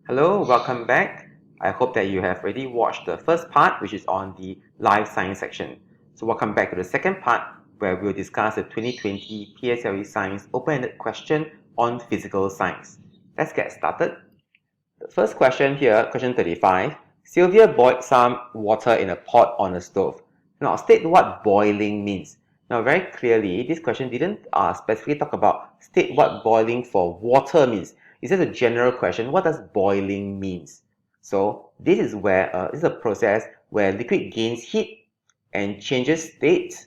Hello, welcome back. I hope that you have already watched the first part, which is on the life science section. So welcome back to the second part, where we'll discuss the 2020 PSLE Science open-ended question on physical science. Let's get started. The first question here, question 35. Sylvia boiled some water in a pot on a stove. Now state what boiling means. Now very clearly, this question didn't specifically talk about state what boiling for water means. It's just a general question. What does boiling means? So this is where this is a process where liquid gains heat and changes state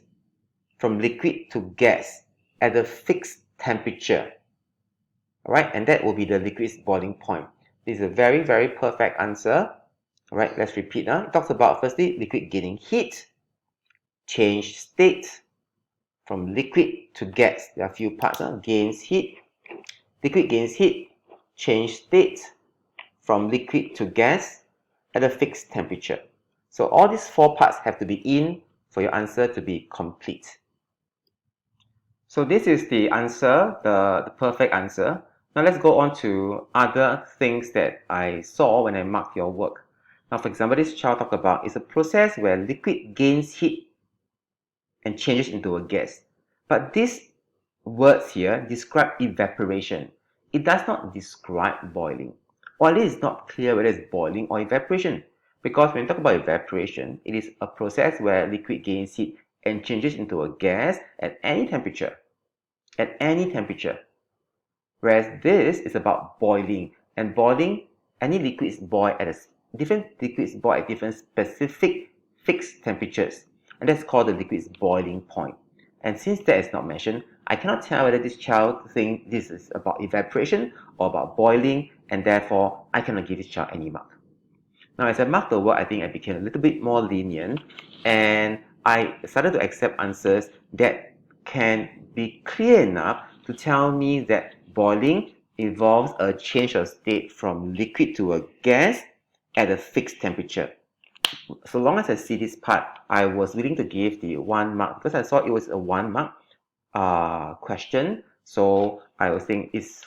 from liquid to gas at a fixed temperature. Alright, and that will be the liquid's boiling point. This is a very, very perfect answer. Alright, let's repeat. It talks about firstly liquid gaining heat, change state from liquid to gas. There are a few parts. Gains heat, liquid gains heat, change state from liquid to gas at a fixed temperature. So all these four parts have to be in for your answer to be complete. So this is the answer, the perfect answer. Now let's go on to other things that I saw when I marked your work. Now for example, this child talked about is a process where liquid gains heat and changes into a gas. But these words here describe evaporation. It does not describe boiling. Or at least it's not clear whether it's boiling or evaporation. Because when you talk about evaporation, it is a process where liquid gains heat and changes into a gas at any temperature. At any temperature. Whereas this is about boiling. And boiling, any liquids boil at different specific fixed temperatures. And that's called the liquid's boiling point. And since that is not mentioned, I cannot tell whether this child thinks this is about evaporation or about boiling, and therefore I cannot give this child any mark. Now as I marked the work, I think I became a little bit more lenient, and I started to accept answers that can be clear enough to tell me that boiling involves a change of state from liquid to a gas at a fixed temperature. So long as I see this part, I was willing to give the 1 mark because I saw it was a 1 mark question. So I think it's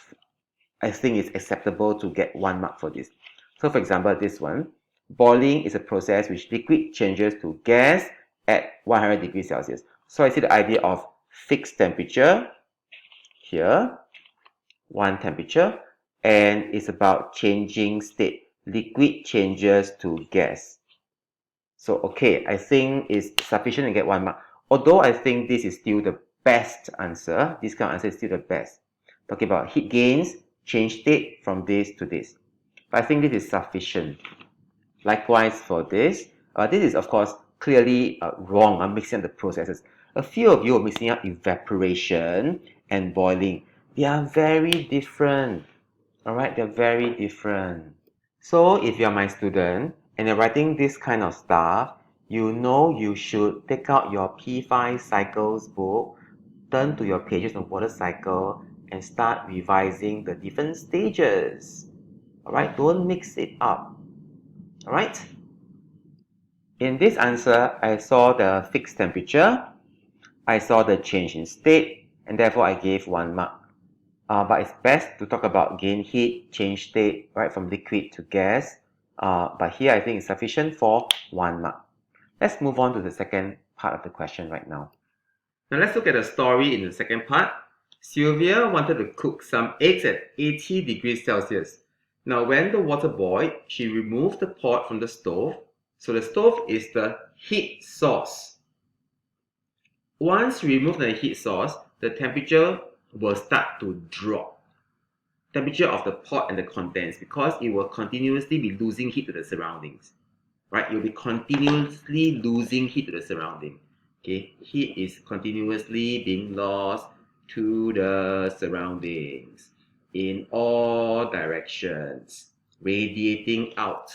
acceptable to get 1 mark for this. So for example, this one, boiling is a process which liquid changes to gas at 100 degrees Celsius. So I see the idea of fixed temperature here, one temperature, and it's about changing state. Liquid changes to gas. So okay, I think it's sufficient to get 1 mark. Although I think this is still the best answer. This kind of answer is still the best. Talking about heat gains, change state from this to this. But I think this is sufficient. Likewise for this. This is of course clearly wrong. I'm mixing up the processes. A few of you are mixing up evaporation and boiling. They are very different. Alright, they're very different. So if you're my student and you're writing this kind of stuff, you know you should take out your P5 cycles book, turn to your pages on water cycle, and start revising the different stages. Alright, don't mix it up. Alright? In this answer, I saw the fixed temperature, I saw the change in state, and therefore I gave 1 mark. But it's best to talk about gain heat, change state, right, from liquid to gas. But here I think it's sufficient for 1 mark. Let's move on to the second part of the question right now. Now let's look at the story in the second part. Sylvia wanted to cook some eggs at 80 degrees Celsius. Now when the water boiled, she removed the pot from the stove. So the stove is the heat source. Once you remove the heat source, the temperature will start to drop. Temperature of the pot and the contents, because it will continuously be losing heat to the surroundings. Right? You'll be continuously losing heat to the surrounding. Okay? Heat is continuously being lost to the surroundings in all directions, radiating out.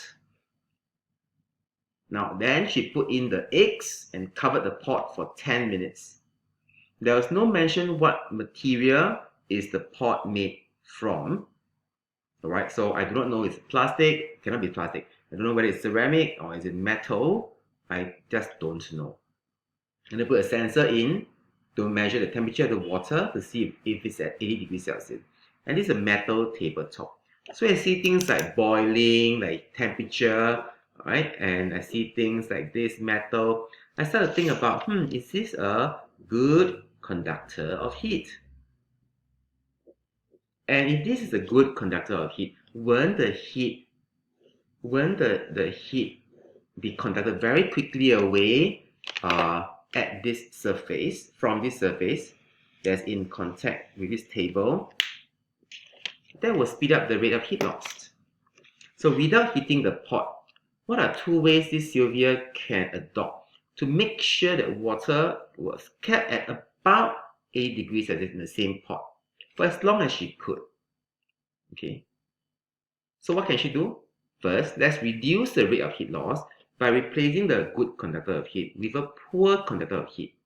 Now then she put in the eggs and covered the pot for 10 minutes. There was no mention what material is the pot made from. Alright, so I do not know if it's plastic, it cannot be plastic. I don't know whether it's ceramic or is it metal. I just don't know. And I put a sensor in to measure the temperature of the water to see if it's at 80 degrees Celsius. And this is a metal tabletop. So I see things like boiling, like temperature, right? And I see things like this metal. I start to think about, is this a good conductor of heat? And if this is a good conductor of heat, won't the heat be conducted very quickly away at this surface, from this surface that's in contact with this table? That will speed up the rate of heat loss. So without heating the pot, what are two ways this Sylvia can adopt to make sure that water was kept at about 80 degrees Celsius in the same pot for as long as she could? Okay. So what can she do? First, let's reduce the rate of heat loss by replacing the good conductor of heat with a poor conductor of heat.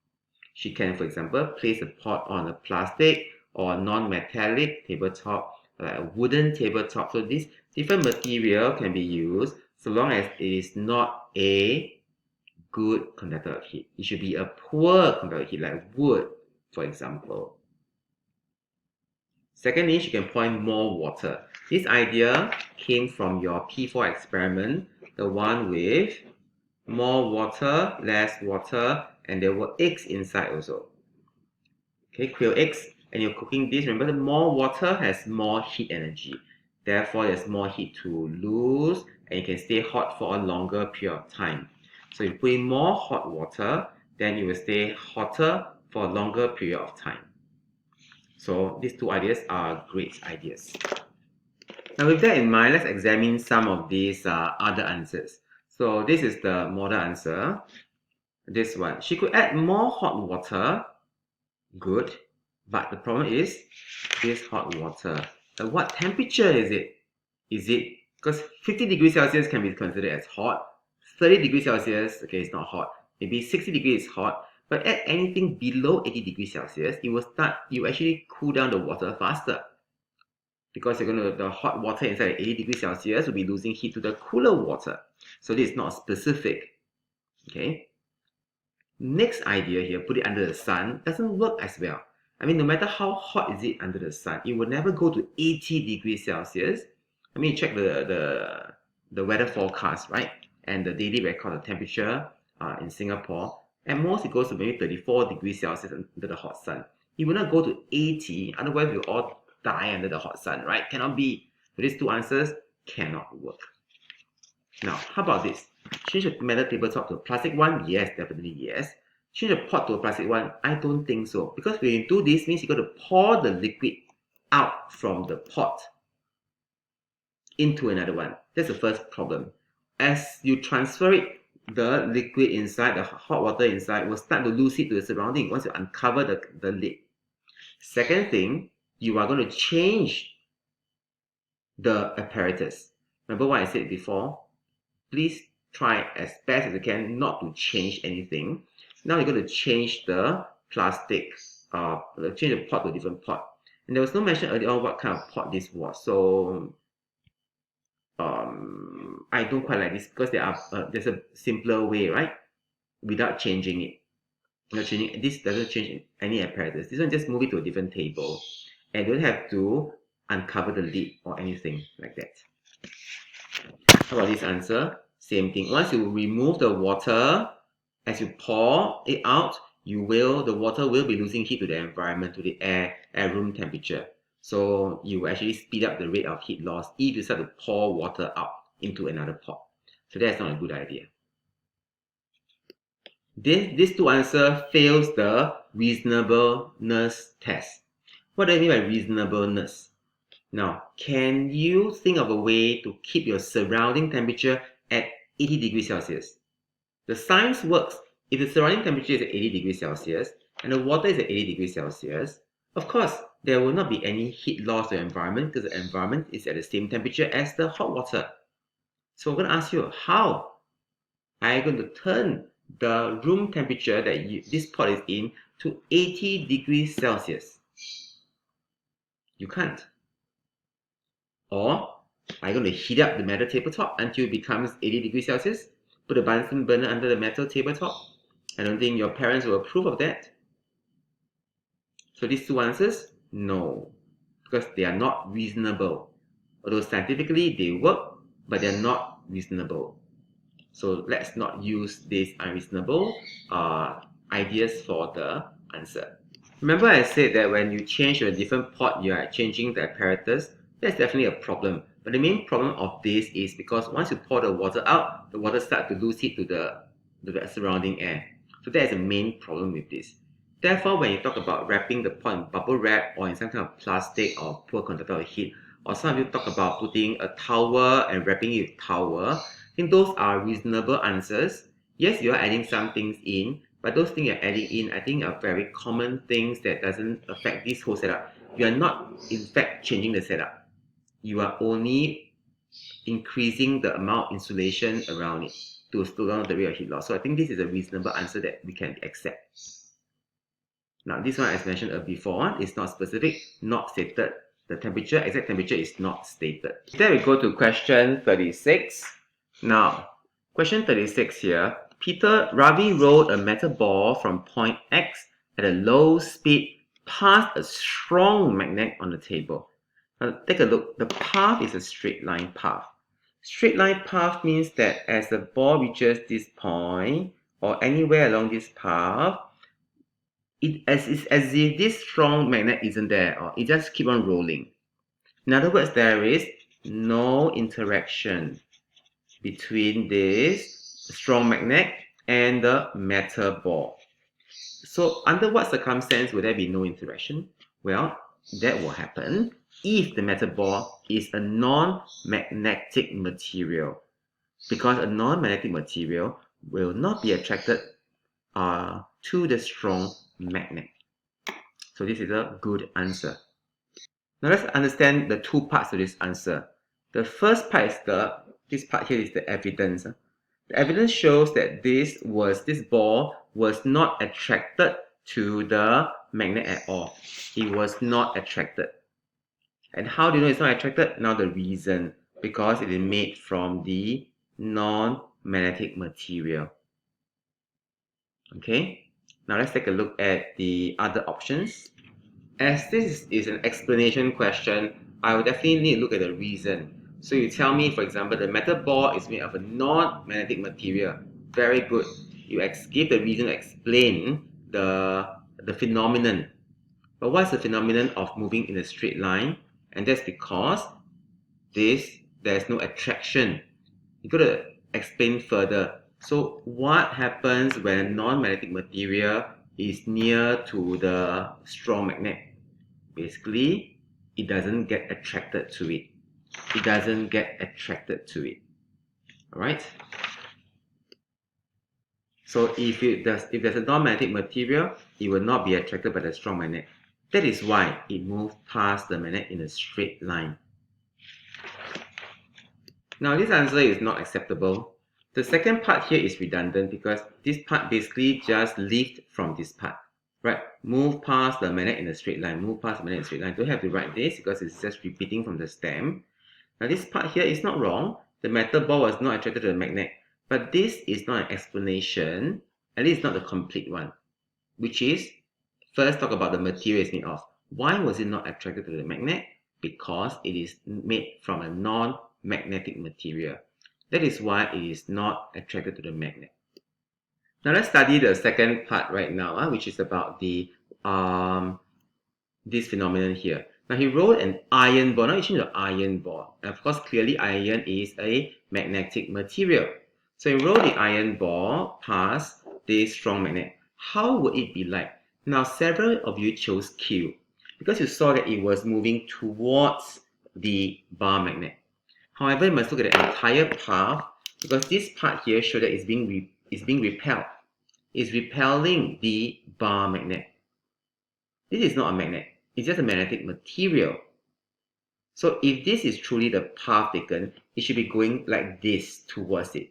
She can, for example, place the pot on a plastic or non-metallic tabletop, like a wooden tabletop. So this different material can be used so long as it is not a good conductor of heat. It should be a poor conductor of heat, like wood, for example. Secondly, you can pour in more water. This idea came from your P4 experiment, the one with more water, less water, and there were eggs inside also. Okay, quail eggs, and you're cooking this. Remember, the more water has more heat energy. Therefore, there's more heat to lose, and it can stay hot for a longer period of time. So you put in more hot water, then it will stay hotter for a longer period of time. So these two ideas are great ideas. Now with that in mind, let's examine some of these other answers. So this is the model answer. This one. She could add more hot water. Good. But the problem is this hot water. At what temperature is it? Is it, because 50 degrees Celsius can be considered as hot. 30 degrees Celsius, okay, it's not hot. Maybe 60 degrees is hot. But at anything below 80 degrees Celsius, you actually cool down the water faster. Because the hot water inside at 80 degrees Celsius will be losing heat to the cooler water. So this is not specific. Okay. Next idea here, put it under the sun, doesn't work as well. I mean, no matter how hot is it under the sun, it will never go to 80 degrees Celsius. I mean, check the weather forecast, right? And the daily record of temperature in Singapore. At most, it goes to maybe 34 degrees Celsius under the hot sun. It will not go to 80, otherwise we'll all die under the hot sun, right? Cannot be. So these two answers cannot work. Now, how about this? Change the metal tabletop to a plastic one? Yes, definitely yes. Change the pot to a plastic one? I don't think so. Because when you do this, means you got to pour the liquid out from the pot into another one. That's the first problem. As you transfer it, the liquid inside, the hot water inside, will start to lose heat to the surrounding once you uncover the lid. Second thing, you are going to change the apparatus. Remember what I said before? Please try as best as you can not to change anything. Now you're going to change the plastic, change the pot to a different pot. And there was no mention earlier on what kind of pot this was. So I don't quite like this because there's a simpler way, right? Without changing it. This doesn't change any apparatus. This one just move it to a different table. And you don't have to uncover the lid or anything like that. How about this answer? Same thing. Once you remove the water, as you pour it out, the water will be losing heat to the environment, to the air room temperature. So you will actually speed up the rate of heat loss if you start to pour water out into another pot. So that's not a good idea. These two answers fails the reasonableness test. What do I mean by reasonableness? Now, can you think of a way to keep your surrounding temperature at 80 degrees Celsius? The science works. If the surrounding temperature is at 80 degrees Celsius and the water is at 80 degrees Celsius, of course, there will not be any heat loss to the environment because the environment is at the same temperature as the hot water. So we're going to ask you, how are you going to turn the room temperature that this pot is in to 80 degrees Celsius? You can't. Or are you going to heat up the metal tabletop until it becomes 80 degrees Celsius? Put a Bunsen burner under the metal tabletop? I don't think your parents will approve of that. So these two answers, no. Because they are not reasonable. Although scientifically they work, but they're not reasonable. So let's not use these unreasonable ideas for the answer. Remember I said that when you change to a different pot, you are changing the apparatus. That's definitely a problem. But the main problem of this is because once you pour the water out, the water starts to lose heat to the surrounding air. So that is the main problem with this. Therefore, when you talk about wrapping the pot in bubble wrap or in some kind of plastic or poor conductor of heat, or some of you talk about putting a towel and wrapping it with towel, I think those are reasonable answers. Yes, you are adding some things in, but those things you're adding in, I think, are very common things that doesn't affect this whole setup. You are not, in fact, changing the setup. You are only increasing the amount of insulation around it to slow down the rate of heat loss. So I think this is a reasonable answer that we can accept. Now, this one, as mentioned before, is not specific, not stated. The temperature, exact temperature is not stated. Then we go to question 36. Now, question 36 here. Ravi rolled a metal ball from point X at a low speed past a strong magnet on the table. Now, take a look. The path is a straight line path. Straight line path means that as the ball reaches this point or anywhere along this path, it's as if this strong magnet isn't there, or it just keep on rolling. In other words, there is no interaction between this strong magnet and the metal ball. So under what circumstance will there be no interaction? Well, that will happen if the metal ball is a non-magnetic material, because a non-magnetic material will not be attracted to the strong magnet. So this is a good answer. Now let's understand the two parts to this answer. The first part is this part here is the evidence. The evidence shows that this ball was not attracted to the magnet at all. It was not attracted. And how do you know it's not attracted? Now the reason, because it is made from the non-magnetic material. Okay, now let's take a look at the other options. As this is an explanation question, I will definitely need to look at the reason. So you tell me, for example, the metal ball is made of a non-magnetic material. Very good. You give the reason to explain the phenomenon. But what's the phenomenon of moving in a straight line? And that's because there's no attraction. You got to explain further. So what happens when a non-magnetic material is near to the strong magnet? Basically, it doesn't get attracted to it. It doesn't get attracted to it. Alright? So if there's a non-magnetic material, it will not be attracted by the strong magnet. That is why it moves past the magnet in a straight line. Now this answer is not acceptable. The second part here is redundant because this part basically just lifts from this part. Right, move past the magnet in a straight line, move past the magnet in a straight line. Don't have to write this because it's just repeating from the stem. Now this part here is not wrong. The metal ball was not attracted to the magnet. But this is not an explanation, at least not the complete one. Which is, first talk about the material it's made of. Why was it not attracted to the magnet? Because it is made from a non-magnetic material. That is why it is not attracted to the magnet. Now let's study the second part right now, which is about the this phenomenon here. Now he rolled an iron ball. Now you change the iron ball. And of course, clearly iron is a magnetic material. So he rolled the iron ball past this strong magnet. How would it be like? Now several of you chose Q because you saw that it was moving towards the bar magnet. However, you must look at the entire path because this part here shows that it's being repelled. It's repelling the bar magnet. This is not a magnet. It's just a magnetic material. So if this is truly the path taken, it should be going like this towards it.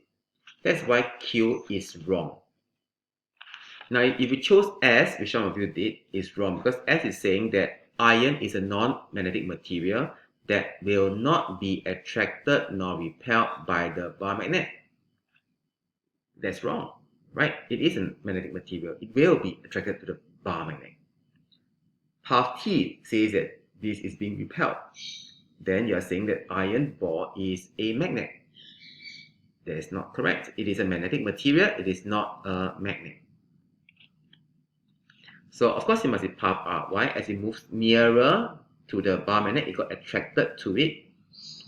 That's why Q is wrong. Now, if you chose S, which some of you did, is wrong because S is saying that iron is a non-magnetic material that will not be attracted nor repelled by the bar magnet. That's wrong, right? It is a magnetic material. It will be attracted to the bar magnet. Path T says that this is being repelled. then you are saying that iron ball is a magnet. That is not correct. It is a magnetic material. It is not a magnet. So of course it must be path R. Why? As it moves nearer to the bar magnet, it got attracted to it.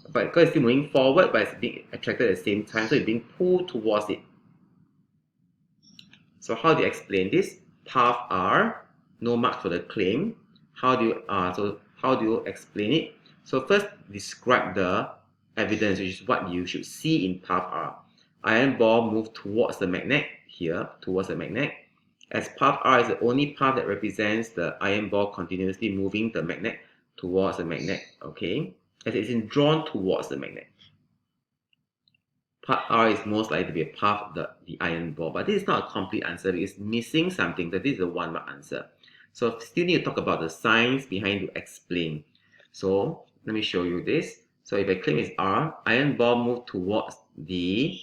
But because it's still moving forward, but it's being attracted at the same time, so it's being pulled towards it. So how do you explain this? Path R, no mark for the claim. How do you explain it? So first, describe the evidence, which is what you should see in path R. Iron ball moved towards the magnet here, towards the magnet. As path R is the only path that represents the iron ball continuously moving the magnet towards the magnet. Okay, as it's drawn towards the magnet. Path R is most likely to be a path of the iron ball, but this is not a complete answer. It's missing something. That this is a 1 mark answer. So still need to talk about the science behind to explain. So let me show you this. So if a claim is R, iron ball moved towards the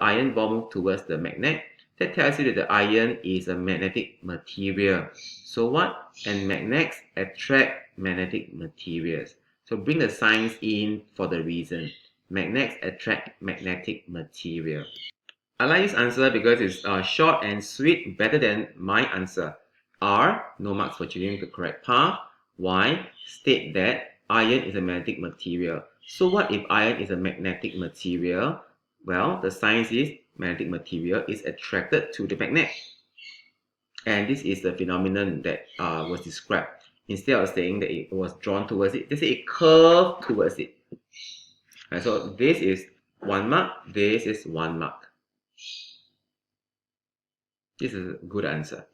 iron ball moved towards the magnet. That tells you that the iron is a magnetic material. So what? And magnets attract magnetic materials. So bring the science in for the reason. Magnets attract magnetic material. I like this answer because it's short and sweet, better than my answer. R, no marks for choosing the correct path. Y, state that iron is a magnetic material. So what if iron is a magnetic material? Well, the science is magnetic material is attracted to the magnet. And this is the phenomenon that was described. Instead of saying that it was drawn towards it, they say it curved towards it. And so this is 1 mark, this is 1 mark. This is a good answer.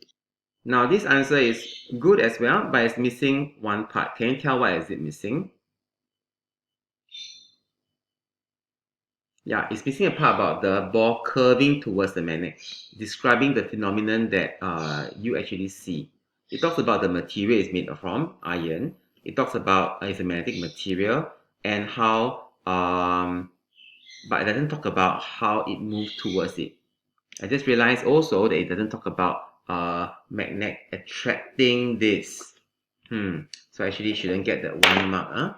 Now this answer is good as well, but it's missing one part. Can you tell why is it missing? Yeah, it's missing a part about the ball curving towards the magnet, describing the phenomenon that you actually see. It talks about the material is made from iron. It talks about it's a magnetic material and how, but it doesn't talk about how it moves towards it. I just realized also that it doesn't talk about magnet attracting this. So actually you shouldn't get that 1 mark. Huh?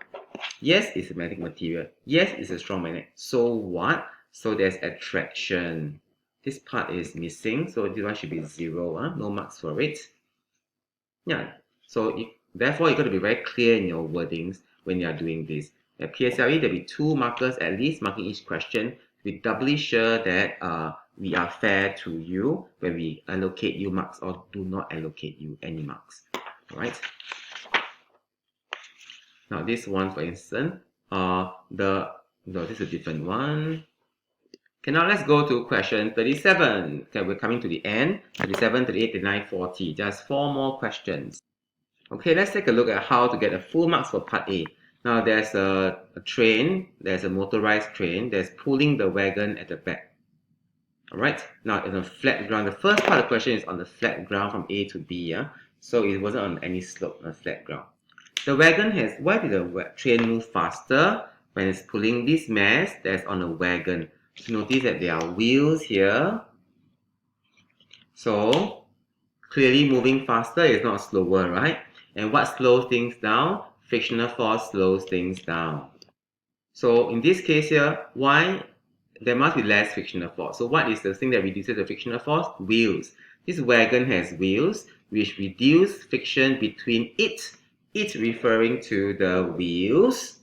Yes, it's a magnetic material. Yes, it's a strong magnet. So what? So there's attraction. This part is missing, so this one should be 0. Huh? No marks for it. Yeah. So therefore, you got to be very clear in your wordings when you are doing this. At PSLE, there'll be 2 markers at least marking each question to be doubly sure that we are fair to you when we allocate you marks or do not allocate you any marks. Alright. Now this one, for instance, no, this is a different one. Okay, now let's go to question 37. Okay, we're coming to the end. 37, 38, 39, 40. Just 4 more questions. Okay, let's take a look at how to get a full marks for part A. Now there's a train, there's a motorized train that's pulling the wagon at the back. Alright, now it's on flat ground. The first part of the question is on the flat ground from A to B. Yeah? So it wasn't on any slope, on flat ground. The wagon why did the train move faster when it's pulling this mass that's on a wagon? So notice that there are wheels here. So clearly moving faster is not slower, right? And what slows things down? Frictional force slows things down. So in this case here, why? There must be less frictional force. So what is the thing that reduces the frictional force? Wheels. This wagon has wheels which reduce friction between it referring to the wheels,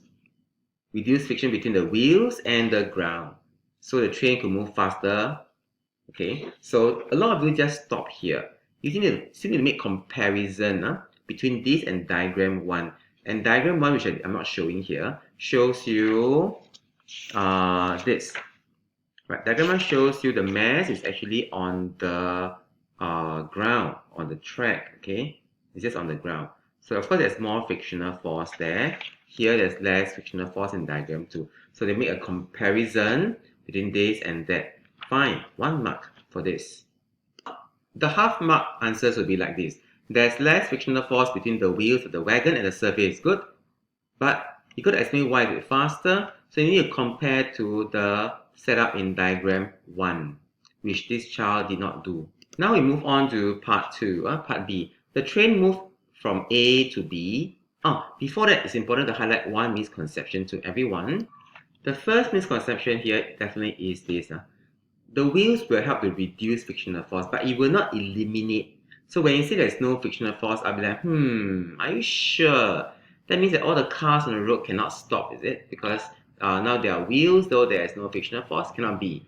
reduce friction between the wheels and the ground. So the train could move faster. Okay, so a lot of you just stop here. You still need to make comparison between this and diagram 1. And diagram 1, which I'm not showing here, shows you this. Right, diagram 1 shows you the mass is actually on the ground, on the track. Okay, it's just on the ground. So of course there's more frictional force there. Here there's less frictional force in diagram 2. So they make a comparison between this and that. Fine, 1 mark for this. The half mark answers will be like this. There's less frictional force between the wheels of the wagon and the surface. Good. But you got to explain why it's faster. So you need to compare to the setup in diagram 1, which this child did not do. Now we move on to part 2, part B. The train moved from A to B Before that, it's important to highlight one misconception to everyone. The first misconception here definitely is this. The wheels will help to reduce frictional force, but it will not eliminate. So when you say there's no frictional force, I'll be like, are you sure? That means that all the cars on the road cannot stop, is it? Because now there are wheels, though there is no frictional force, cannot be.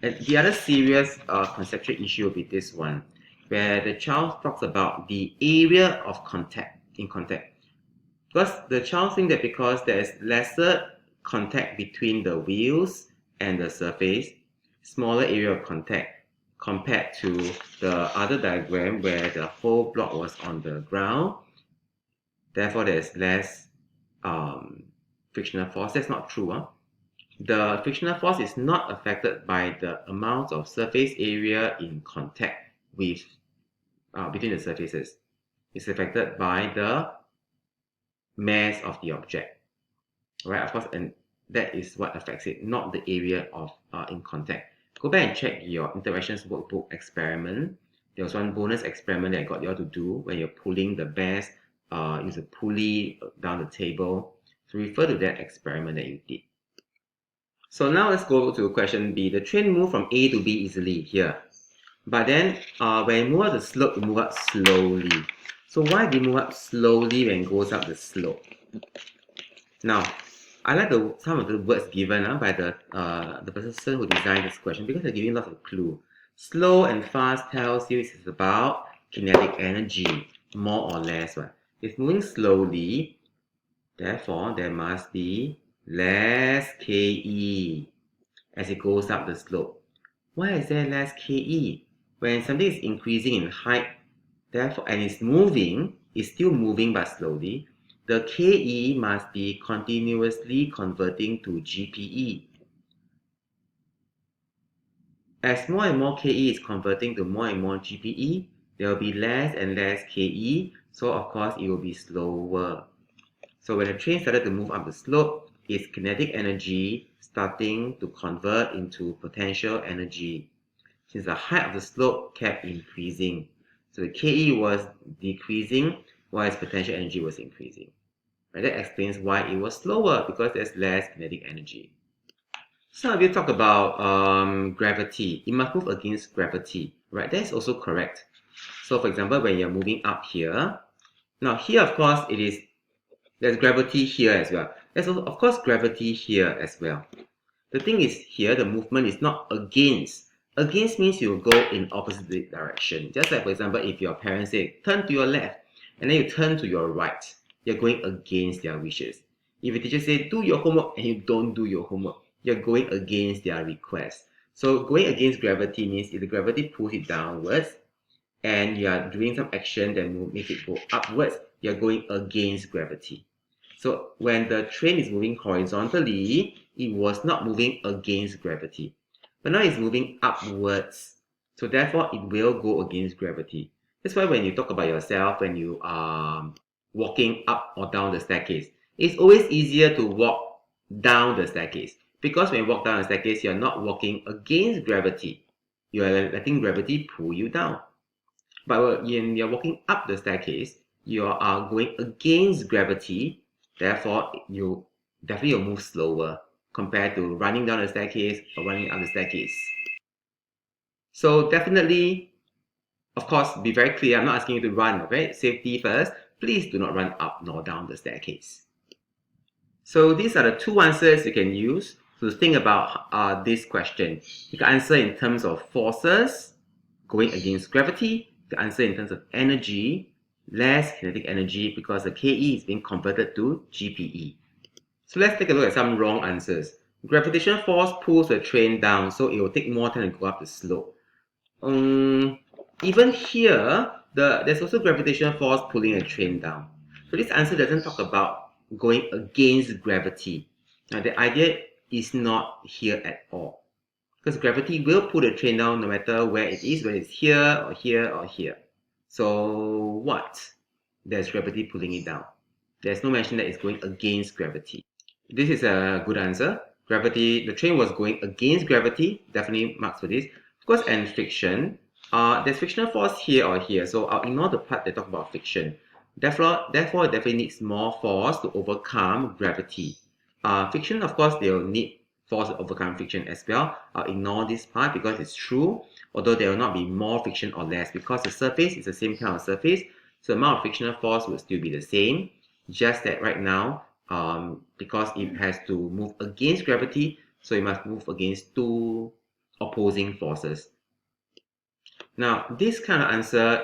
And the other serious conceptual issue will be this one, where the child talks about the area of contact in contact. Because the child thinks that because there is lesser contact between the wheels and the surface, smaller area of contact compared to the other diagram where the whole block was on the ground, therefore there's less frictional force. That's not true. The frictional force is not affected by the amount of surface area in contact with between the surfaces. It's affected by the mass of the object, right? Of course, and that is what affects it, not the area of in contact. Go back and check your interactions workbook experiment. There was one bonus experiment that I got you all to do when you're pulling the bears, use a pulley down the table. So refer to that experiment that you did. So now let's go to question B. The train moved from A to B easily here. But then when it moves up the slope, it moves up slowly. So why do you move up slowly when it goes up the slope? Now, I like some of the words given by the person who designed this question because they're giving lots of clue. Slow and fast tells you it's about kinetic energy, more or less. Right? It's moving slowly, therefore there must be less Ke as it goes up the slope. Why is there less Ke? When something is increasing in height, therefore, and it's moving, it's still moving but slowly, the Ke must be continuously converting to GPE. As more and more Ke is converting to more and more GPE, there will be less and less Ke, so of course it will be slower. So when the train started to move up the slope, its kinetic energy starting to convert into potential energy, since the height of the slope kept increasing. So the Ke was decreasing while its potential energy was increasing. And that explains why it was slower, because there's less kinetic energy. Some of you talk about gravity. It must move against gravity, right? That is also correct. So for example, when you're moving up here, now here of course there's gravity here as well. There's also of course gravity here as well. The thing is here, the movement is not against. Against means you go in opposite direction. Just like for example, if your parents say, turn to your left, and then you turn to your right, you're going against their wishes. If a teacher say, do your homework, and you don't do your homework, you're going against their request. So going against gravity means if the gravity pulls it downwards, and you are doing some action that will make it go upwards, you're going against gravity. So when the train is moving horizontally, it was not moving against gravity. But now it's moving upwards. So therefore, it will go against gravity. That's why when you talk about yourself, when you are walking up or down the staircase, it's always easier to walk down the staircase. Because when you walk down the staircase, you're not walking against gravity. You are letting gravity pull you down. But when you're walking up the staircase, you are going against gravity. Therefore, you definitely will move slower compared to running down the staircase or running up the staircase. So definitely, of course, be very clear. I'm not asking you to run, okay? Safety first. Please do not run up nor down the staircase. So these are the two answers you can use to think about this question. You can answer in terms of forces going against gravity. You can answer in terms of energy, less kinetic energy because the Ke is being converted to GPE. So let's take a look at some wrong answers. Gravitational force pulls the train down, so it will take more time to go up the slope. Even here, there's also gravitational force pulling a train down. So this answer doesn't talk about going against gravity. Now the idea is not here at all. Because gravity will pull the train down no matter where it is, whether it's here or here or here. So what? There's gravity pulling it down. There's no mention that it's going against gravity. This is a good answer. Gravity, the train was going against gravity, definitely marks for this. Of course, and friction. There's frictional force here or here, so I'll ignore the part that talk about friction. Therefore, it definitely needs more force to overcome gravity. Friction, of course, they will need force to overcome friction as well. I'll ignore this part because it's true, although there will not be more friction or less because the surface is the same kind of surface, so the amount of frictional force will still be the same, just that right now, because it has to move against gravity, so it must move against two opposing forces. Now, this kind of answer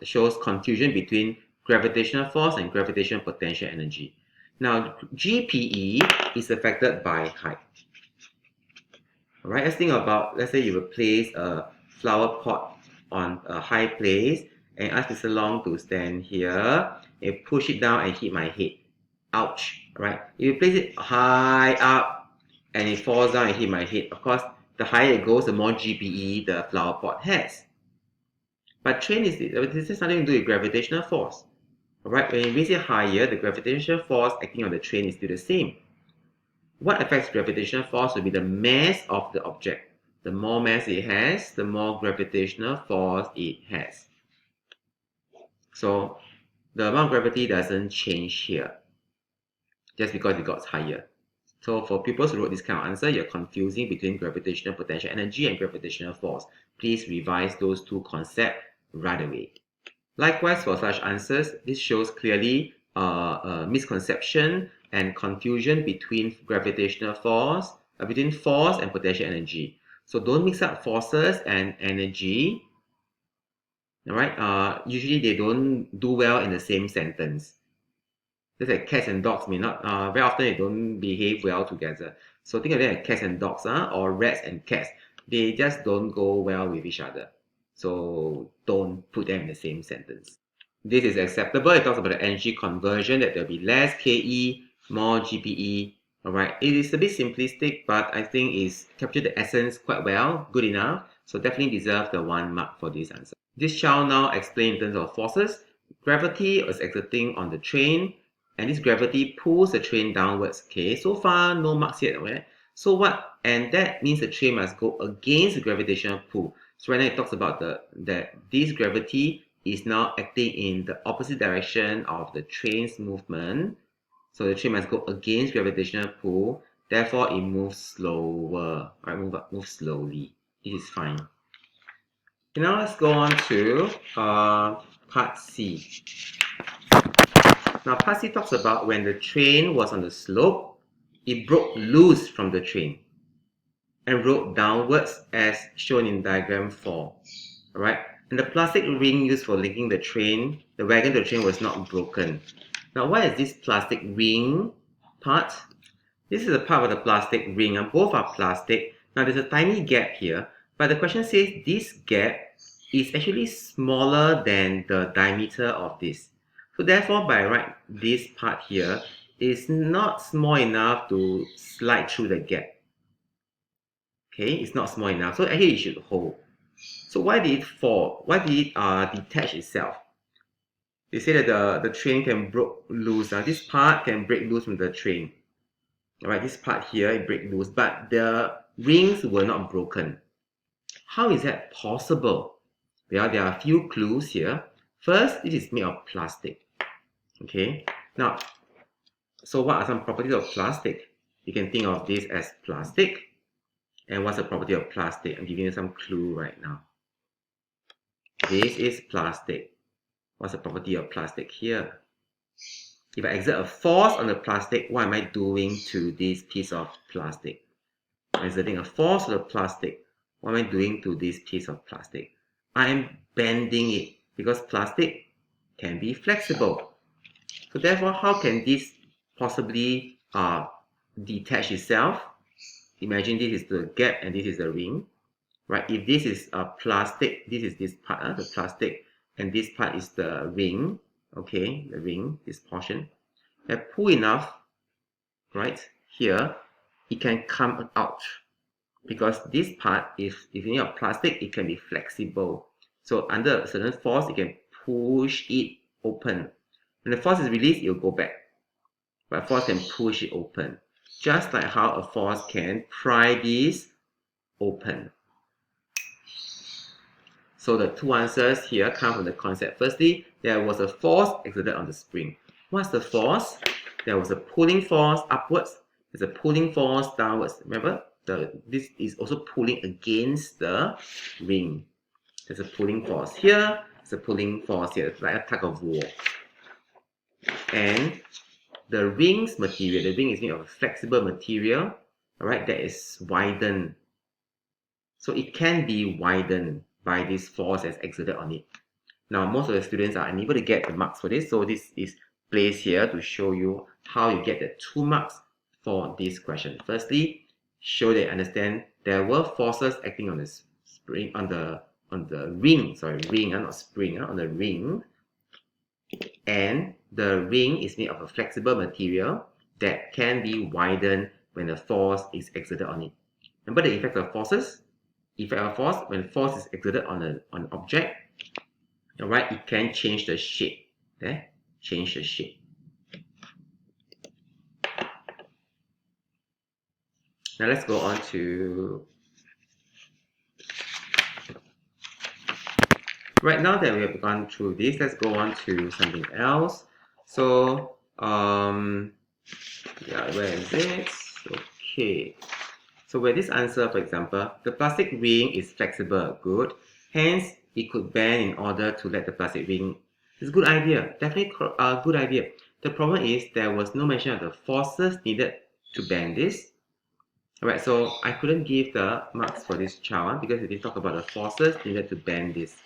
shows confusion between gravitational force and gravitational potential energy. Now, GPE is affected by height. Alright, let's think about, let's say you will place a flower pot on a high place and ask Mr. Long to stand here and push it down and hit my head. Ouch, right? If you place it high up and it falls down and hit my head, of course, the higher it goes, the more GPE the flower pot has. But this has nothing to do with gravitational force. Alright, when you raise it higher, the gravitational force acting on the train is still the same. What affects gravitational force will be the mass of the object. The more mass it has, the more gravitational force it has. So the amount of gravity doesn't change here, just because it got higher. So for pupils who wrote this kind of answer, you're confusing between gravitational potential energy and gravitational force. Please revise those two concepts right away. Likewise, for such answers, this shows clearly a misconception and confusion between gravitational force, between force and potential energy. So don't mix up forces and energy. Alright, usually they don't do well in the same sentence. Just like cats and dogs may not, very often they don't behave well together. So think of them as cats and dogs, or rats and cats. They just don't go well with each other. So don't put them in the same sentence. This is acceptable. It talks about the energy conversion, that there'll be less KE, more GPE. Alright, it is a bit simplistic, but I think it's captured the essence quite well, good enough. So definitely deserve the 1 mark for this answer. This child now explains in terms of forces. Gravity is exerting on the train, and this gravity pulls the train downwards. Okay, so far no marks yet, right? So what? And that means the train must go against the gravitational pull. So right now it talks about that this gravity is now acting in the opposite direction of the train's movement. So the train must go against gravitational pull. Therefore, it moves slower. Right? Move slowly. This is fine. Okay, now let's go on to part C. Now, part C talks about when the train was on the slope, it broke loose from the train and rolled downwards as shown in diagram 4. Alright, and the plastic ring used for linking the wagon to the train was not broken. Now, what is this plastic ring part? This is a part of the plastic ring, and both are plastic. Now, there's a tiny gap here, but the question says this gap is actually smaller than the diameter of this. So therefore, by right, this part here is not small enough to slide through the gap. Okay, it's not small enough. So actually it should hold. So why did it fall? Why did it detach itself? They say that the train can break loose. This part can break loose from the train. Alright, this part here, it breaks loose, but the rings were not broken. How is that possible? Well, there are a few clues here. First, it is made of plastic. Okay, now, so what are some properties of plastic? You can think of this as plastic. And what's the property of plastic? I'm giving you some clue right now. This is plastic. What's the property of plastic here? If I exert a force on the plastic, what am I doing to this piece of plastic? I'm exerting a force on the plastic. What am I doing to this piece of plastic? I am bending it, because plastic can be flexible. So therefore, how can this possibly detach itself? Imagine this is the gap and this is the ring, right? If this is a plastic, this is this part, the plastic, and this part is the ring, okay, the ring, this portion. I pull enough, right, here, it can come out, because this part, if you need a plastic, it can be flexible. So under a certain force, it can push it open. When the force is released, it will go back. But force can push it open. Just like how a force can pry this open. So the two answers here come from the concept. Firstly, there was a force exerted on the spring. What's the force? There was a pulling force upwards. There's a pulling force downwards. Remember, this is also pulling against the ring. There's a pulling force here. There's a pulling force here. It's like a tug of war. And the ring's material, the ring is made of a flexible material, all right, that is widened. So it can be widened by this force that's exerted on it. Now, most of the students are unable to get the marks for this, so this is placed here to show you how you get the 2 marks for this question. Firstly, show that you understand there were forces acting on the spring, on the ring, not spring, on the ring, and the ring is made of a flexible material that can be widened when the force is exerted on it. Remember the effect of forces? Effect of force, when force is exerted on an object, all right, it can change the shape. Okay? Change the shape. Now let's go on to... Right now that we have gone through this, let's go on to something else. So, yeah, where is it? Okay. So where this answer, for example, the plastic ring is flexible, good. Hence, it could bend in order to let the plastic ring. It's a good idea, definitely a good idea. The problem is there was no mention of the forces needed to bend this. Alright, so I couldn't give the marks for this child because we didn't talk about the forces needed to bend this.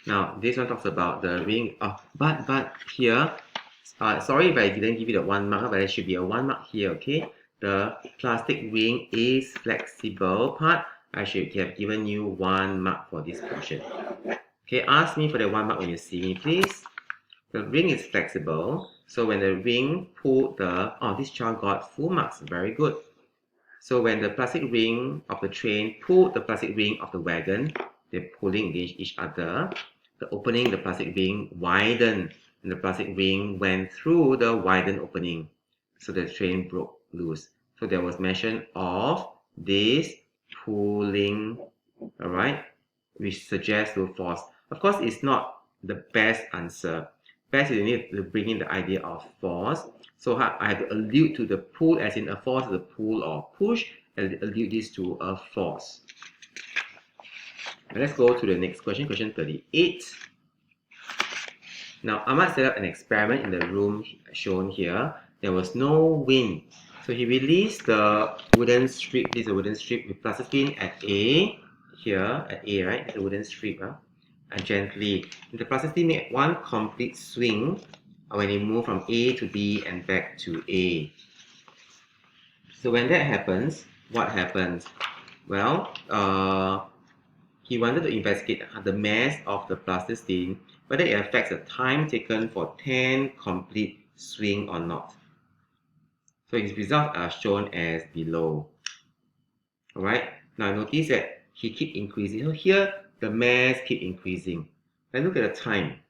Now, this one talks about the ring. But here, sorry if I didn't give you the 1 mark, but there should be a 1 mark here, okay? The plastic ring is flexible part. I should have given you 1 mark for this portion. Okay, ask me for the 1 mark when you see me, please. The ring is flexible, so when the ring pulled the... Oh, this child got full marks, very good. So when the plastic ring of the train pulled the plastic ring of the wagon, they're pulling against each other. The opening, the plastic ring widened, and the plastic ring went through the widened opening. So the train broke loose. So there was mention of this pulling, all right, which suggests no force. Of course, it's not the best answer. Best is you need to bring in the idea of force. So I have to allude to the pull as in a force, the pull or push, and allude this to a force. Let's go to the next question, question 38. Now, Ahmad set up an experiment in the room shown here. There was no wind. So he released the wooden strip. This is a wooden strip with plasticine at A. Here, at A, right? It's a wooden strip. And gently. And the plasticine made 1 complete swing when it moved from A to B and back to A. So when that happens, what happens? Well, he wanted to investigate the mass of the plasticine, whether it affects the time taken for 10 complete swing or not. So his results are shown as below. Alright, now notice that he keep increasing. So here, the mass keep increasing. Now look at the time.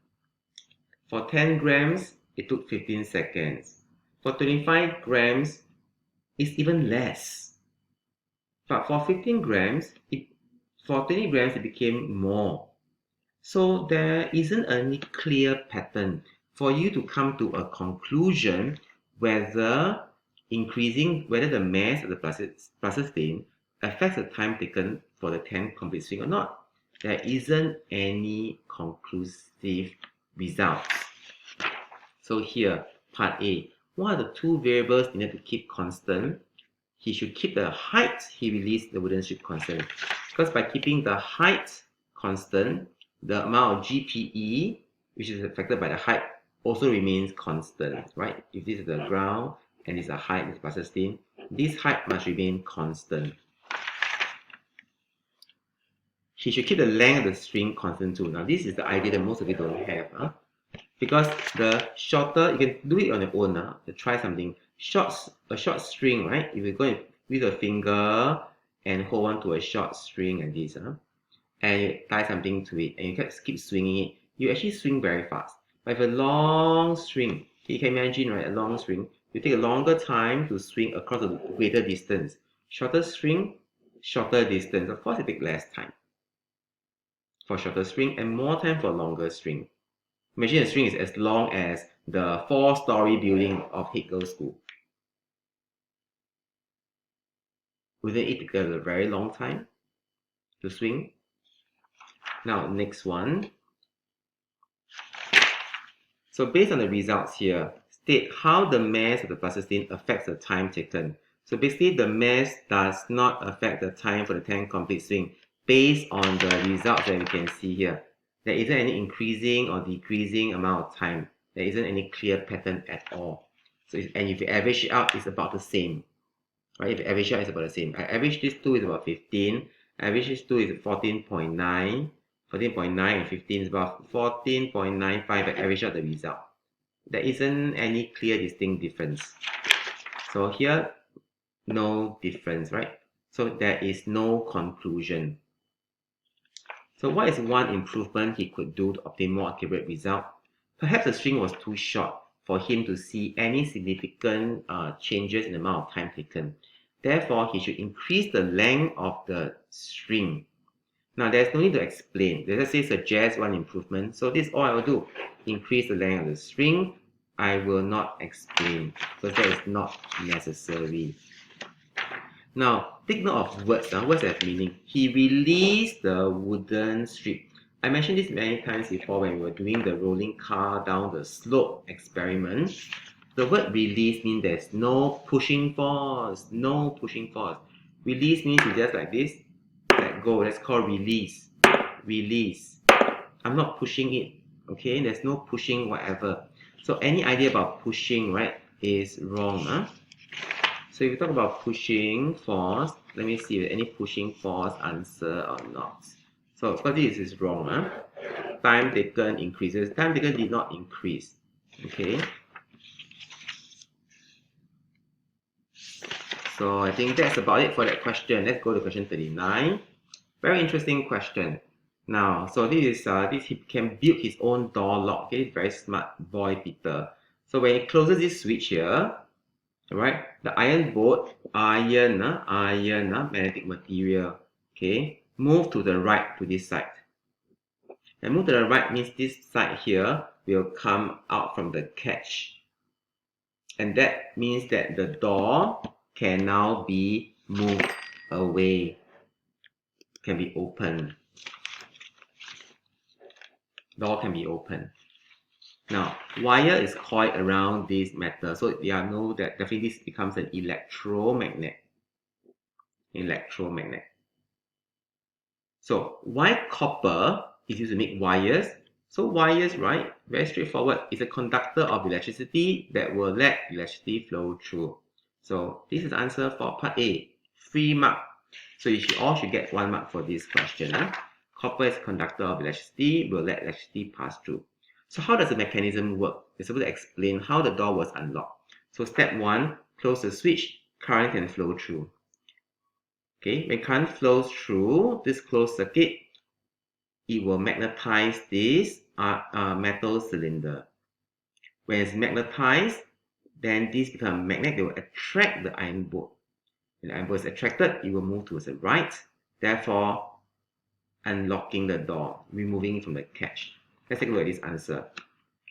For 10 grams, it took 15 seconds. For 25 grams, it's even less. But for 15 grams, for 20 grams, it became more. So there isn't any clear pattern for you to come to a conclusion whether the mass of the plasticine affects the time taken for the 10 complete swing or not. There isn't any conclusive results. So here, part A, what are the 2 variables needed to keep constant? He should keep the height he released the wooden strip constant. Because by keeping the height constant, the amount of GPE, which is affected by the height, also remains constant, right? If this is the ground and this is the height, this is plasticine, this height must remain constant. He should keep the length of the string constant too. Now this is the idea that most of you don't have. Because the shorter, you can do it on your own. To try something. A short string, right? If you go with a finger and hold on to a short string like this, and you tie something to it, and you keep swinging it, you actually swing very fast. But if a long string, you can imagine, right? A long string, you take a longer time to swing across a greater distance. Shorter string, shorter distance. Of course, it takes less time. for shorter string and more time for longer string. Imagine a string is as long as the 4-story building of Head Girls School. Wouldn't it take a very long time to swing? Now, next one. So based on the results here, state how the mass of the plasticine affects the time taken. So basically, the mass does not affect the time for the 10 complete swing based on the results that we can see here. There isn't any increasing or decreasing amount of time. There isn't any clear pattern at all. So and if you average it out, it's about the same. Right? If you average it out, it's about the same. I average this 2 is about 15. I average this 2 is 14.9. 14.9 and 15 is about 14.95. I average out the result. There isn't any clear distinct difference. So here, no difference, right? So there is no conclusion. So what is one improvement he could do to obtain more accurate result? Perhaps the string was too short for him to see any significant changes in the amount of time taken. Therefore, he should increase the length of the string. Now, there's no need to explain. Let's say suggest one improvement. So this is all I will do. Increase the length of the string. I will not explain because that is not necessary. Now, take note of words. Words have meaning. He released the wooden strip. I mentioned this many times before when we were doing the rolling car down the slope experiment. The word release means there's no pushing force. No pushing force. Release means you just like this. Let go. That's called release. Release. I'm not pushing it. Okay? There's no pushing whatever. So any idea about pushing, right, is wrong. So if you talk about pushing force, let me see if any pushing force answer or not. So of course this is wrong. Time taken increases. Time taken did not increase. Okay. So I think that's about it for that question. Let's go to question 39. Very interesting question. Now, so this he can build his own door lock. Okay, very smart boy, Peter. So when he closes this switch here, right, the iron bolt, magnetic material, okay, move to the right to this side. And move to the right means this side here will come out from the catch. And that means that the door can now be moved away, can be opened. Door can be opened. Now, wire is coiled around this metal, so you know that definitely this becomes an electromagnet. Electromagnet. So, why copper is used to make wires? So, wires, right, very straightforward. It's a conductor of electricity that will let electricity flow through. So, this is the answer for part A. 3 mark. So, you all should get 1 mark for this question. Copper is a conductor of electricity, will let electricity pass through. So how does the mechanism work? We're supposed to explain how the door was unlocked. So step 1, close the switch, current can flow through. Okay, when current flows through this closed circuit, it will magnetize this metal cylinder. When it's magnetized, then this becomes a magnet that will attract the iron bolt. When the iron bolt is attracted, it will move towards the right, therefore unlocking the door, removing it from the catch. Let's take a look at this answer.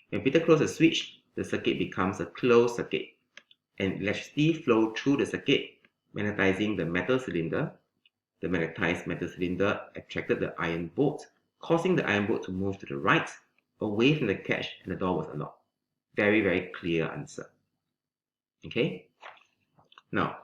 When Peter closes the switch, the circuit becomes a closed circuit, and electricity flows through the circuit, magnetizing the metal cylinder. The magnetized metal cylinder attracted the iron bolt, causing the iron bolt to move to the right, away from the catch, and the door was unlocked. Very, very clear answer. Okay? Now,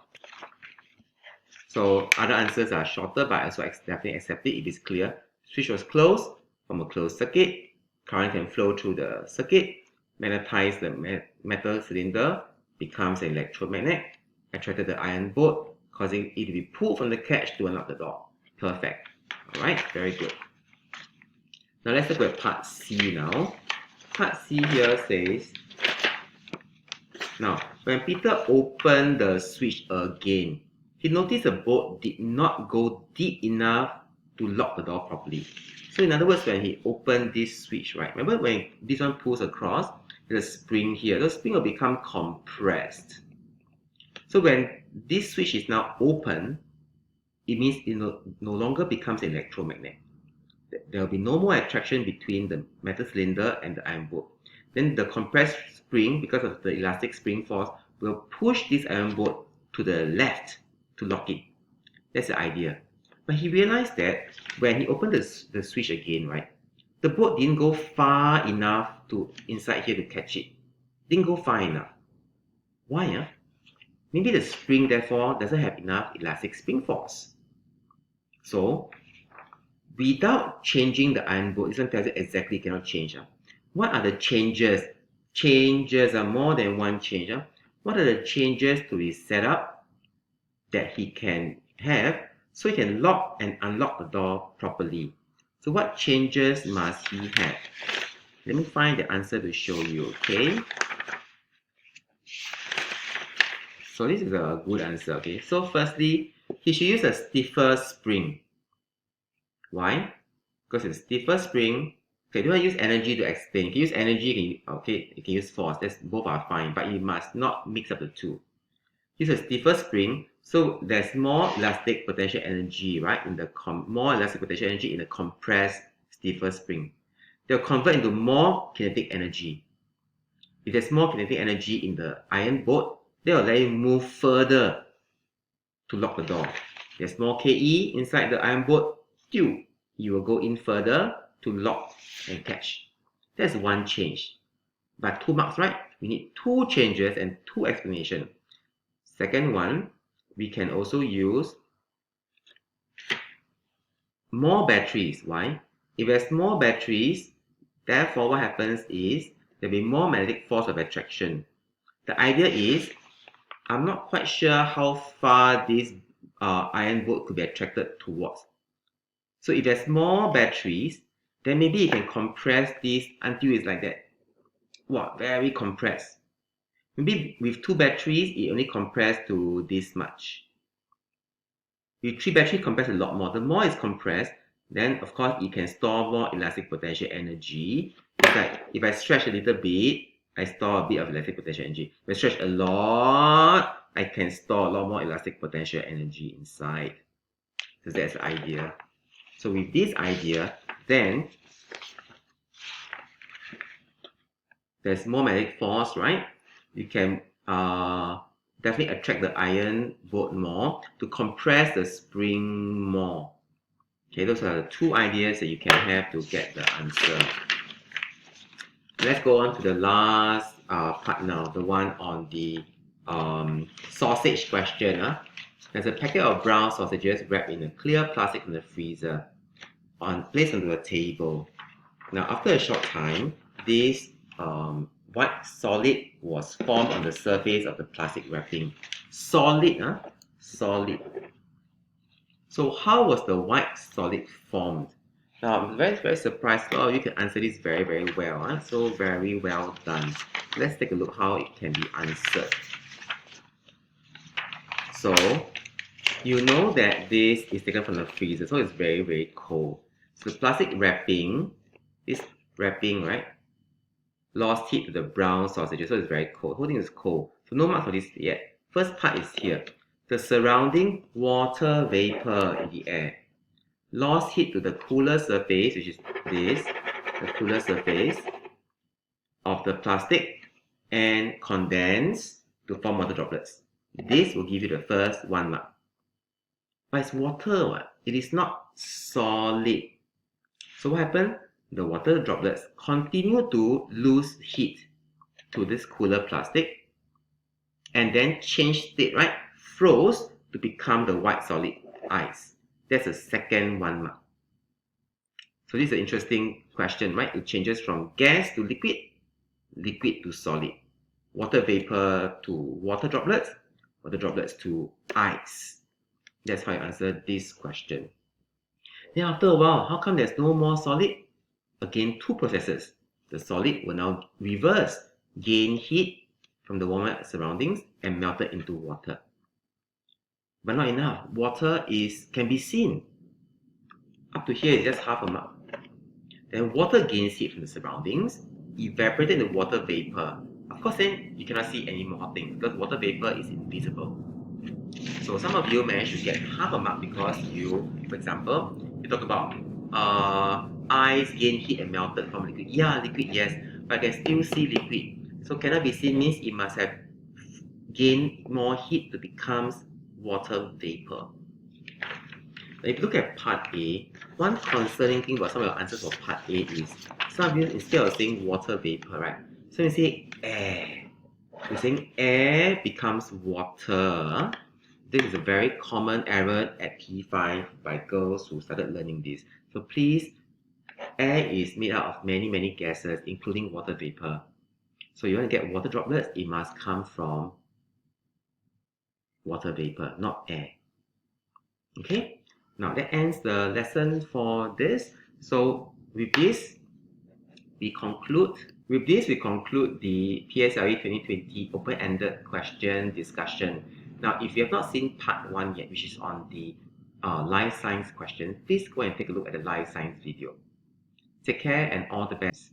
so other answers are shorter, but I also definitely accept it if it's clear. Switch was closed from a closed circuit. Current can flow through the circuit, magnetize the metal cylinder, becomes an electromagnet, attracted the iron bolt, causing it to be pulled from the catch to unlock the door. Perfect. Alright, very good. Now let's look at part C now. Part C here says, now when Peter opened the switch again, he noticed the bolt did not go deep enough to lock the door properly. So in other words, when he opened this switch, right, remember when this one pulls across, there's a spring here. The spring will become compressed. So when this switch is now open, it means it no longer becomes an electromagnet. there will be no more attraction between the metal cylinder and the iron bolt. Then the compressed spring, because of the elastic spring force, will push this iron bolt to the left to lock it. That's the idea. But he realized that when he opened the switch again, right, the bolt didn't go far enough to inside here to catch it. Didn't go far enough. Why? Maybe the spring, therefore, doesn't have enough elastic spring force. So, without changing the iron bolt, this one tells you exactly cannot change. What are the changes? Changes are more than one change. What are the changes to his setup that he can have so he can lock and unlock the door properly? So what changes must he have? Let me find the answer to show you, okay? So this is a good answer, okay? So firstly, he should use a stiffer spring. Why? Because it's a stiffer spring. Okay, do I use energy to explain? You can use energy, you can use force. Both are fine, but you must not mix up the two. Use a stiffer spring, so there's more elastic potential energy, right? More elastic potential energy in the compressed stiffer spring. They'll convert into more kinetic energy. If there's more kinetic energy in the iron bolt, they'll let you move further to lock the door. There's more KE inside the iron bolt, you will go in further to lock and catch. That's one change. But 2 marks, right? We need 2 changes and 2 explanations. Second one, we can also use more batteries. Why? If there's more batteries, therefore what happens is there'll be more magnetic force of attraction. The idea is, I'm not quite sure how far this iron bolt could be attracted towards. So if there's more batteries, then maybe you can compress this until it's like that. Wow, very compressed. Maybe with 2 batteries, it only compressed to this much. With 3 batteries, compressed a lot more. The more it's compressed, then of course it can store more elastic potential energy. It's like if I stretch a little bit, I store a bit of elastic potential energy. If I stretch a lot, I can store a lot more elastic potential energy inside. So that's the idea. So with this idea, then there's more magnetic force, right? You can definitely attract the iron bolt more to compress the spring more. Okay, those are the 2 ideas that you can have to get the answer. Let's go on to the last part now, the one on the sausage question. There's a packet of brown sausages wrapped in a clear plastic from the freezer, placed onto a table. Now, after a short time, this white solid was formed on the surface of the plastic wrapping. Solid. So how was the white solid formed? Now, I'm very, very surprised. Oh, you can answer this very, very well. So very well done. Let's take a look how it can be answered. So, you know that this is taken from the freezer, so it's very, very cold. So the plastic wrapping, this wrapping, right, lost heat to the brown sausages, so it's very cold. The whole thing is cold. So no mark for this yet. First part is here. The surrounding water vapor in the air lost heat to the cooler surface, which is this, the cooler surface of the plastic, and condense to form water droplets. This will give you the first 1 mark. But it's water, what? It is not solid. So what happened? The water droplets continue to lose heat to this cooler plastic and then change state, right? Froze to become the white solid ice. That's the second 1 mark. So this is an interesting question, right? It changes from gas to liquid, liquid to solid, water vapor to water droplets to ice. That's how I answer this question. Then after a while, how come there's no more solid? Again, 2 processes. The solid will now reverse, gain heat from the warmer surroundings and melt it into water. But not enough. Water can be seen. Up to here is just half a mark. Then water gains heat from the surroundings, evaporated into water vapor. Of course, then you cannot see any more things because water vapor is invisible. So some of you managed to get half a mark because you, for example, you talk about ice gain heat and melted from liquid. Yeah, liquid, yes, but I can still see liquid. So cannot be seen means it must have gained more heat to become water vapor. If you look at part A, one concerning thing about some of your answers for part A is some of you, instead of saying water vapor, right? So you say air. You're saying air becomes water. This is a very common error at P5 by girls who started learning this. So please, air is made out of many gases, including water vapor. So you want to get water droplets, it must come from water vapor, not air. Okay? Now that ends the lesson for this. So with this, we conclude the PSLE 2020 open-ended question discussion. Now, if you have not seen part 1 yet, which is on the life science question, please go and take a look at the life science video. Take care and all the best.